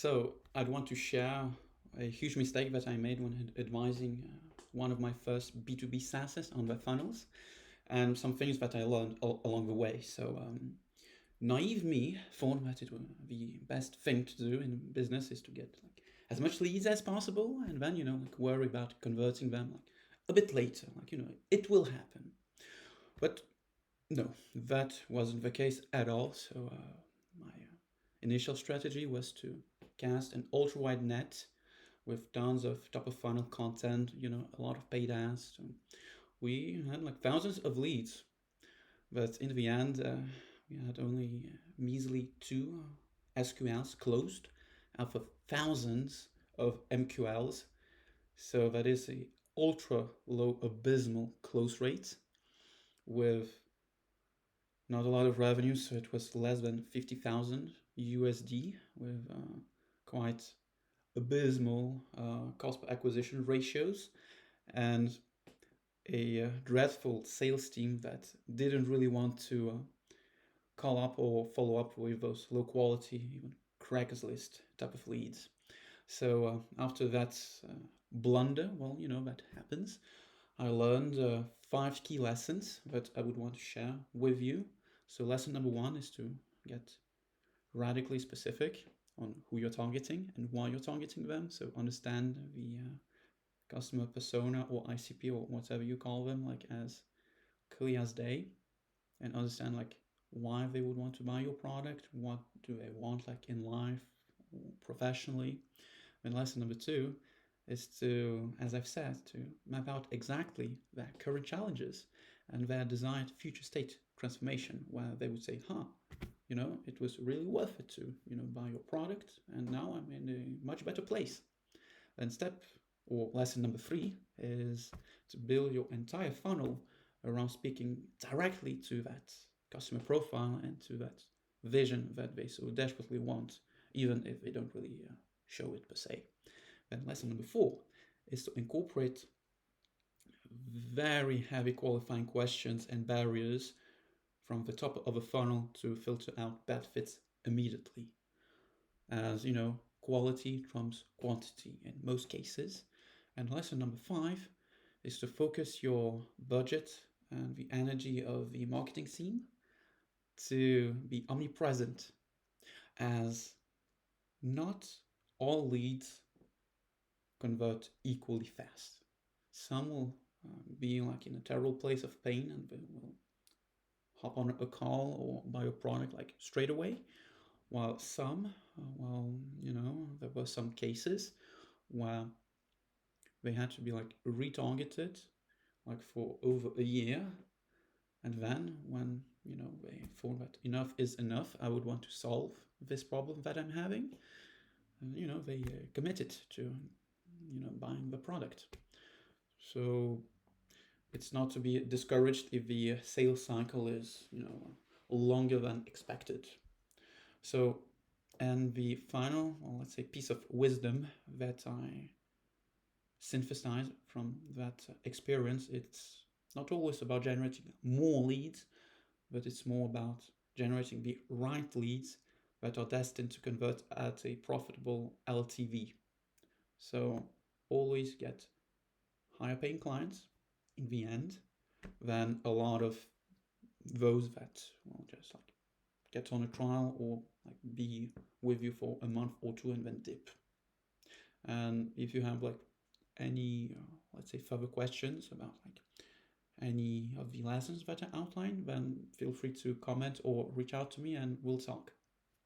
So I'd want to share a huge mistake that I made when advising one of my first B2B SaaSes on web funnels, and some things that I learned along the way. So naive me thought that the best thing to do in business is to get like as much leads as possible, and then like worry about converting them like a bit later. It will happen. But no, that wasn't the case at all. So my initial strategy was to cast an ultra wide net with tons of top of funnel content, a lot of paid ads. So we had like thousands of leads, but in the end, we had only measly two SQLs closed out of thousands of MQLs. So that is a ultra low abysmal close rate with not a lot of revenue. So it was less than 50,000 USD with quite abysmal cost per acquisition ratios and a dreadful sales team that didn't really want to call up or follow up with those low quality, even Craigslist type of leads. So after that blunder, well, that happens. I learned 5 key lessons that I would want to share with you. So lesson number one is to get radically specific on who you're targeting and why you're targeting them. So understand the customer persona or ICP or whatever you call them, like as clear as day, and understand like why they would want to buy your product, what do they want like in life or professionally. And lesson number two is to, as I've said, to map out exactly their current challenges and their desired future state transformation, where they would say, it was really worth it to, buy your product, and now I'm in a much better place. Then step or lesson number three is to build your entire funnel around speaking directly to that customer profile and to that vision that they so desperately want, even if they don't really show it per se. Then lesson number four is to incorporate very heavy qualifying questions and barriers from the top of a funnel to filter out bad fits immediately. As quality trumps quantity in most cases. And lesson number five is to focus your budget and the energy of the marketing team to be omnipresent, as not all leads convert equally fast. Some will be like in a terrible place of pain and they will hop on a call or buy a product like straight away, while some, there were some cases where they had to be like retargeted like for over a year, and then when they thought that enough is enough, I would want to solve this problem that I'm having, and they committed to buying the product. So it's not to be discouraged if the sales cycle is longer than expected. So, and the final, well, let's say, piece of wisdom that I synthesize from that experience, it's not always about generating more leads, but it's more about generating the right leads that are destined to convert at a profitable LTV. So always get higher paying clients in the end than a lot of those that will just like get on a trial or like be with you for a month or two and then dip. And if you have like any let's say further questions about like any of the lessons that I outlined, then feel free to comment or reach out to me and we'll talk.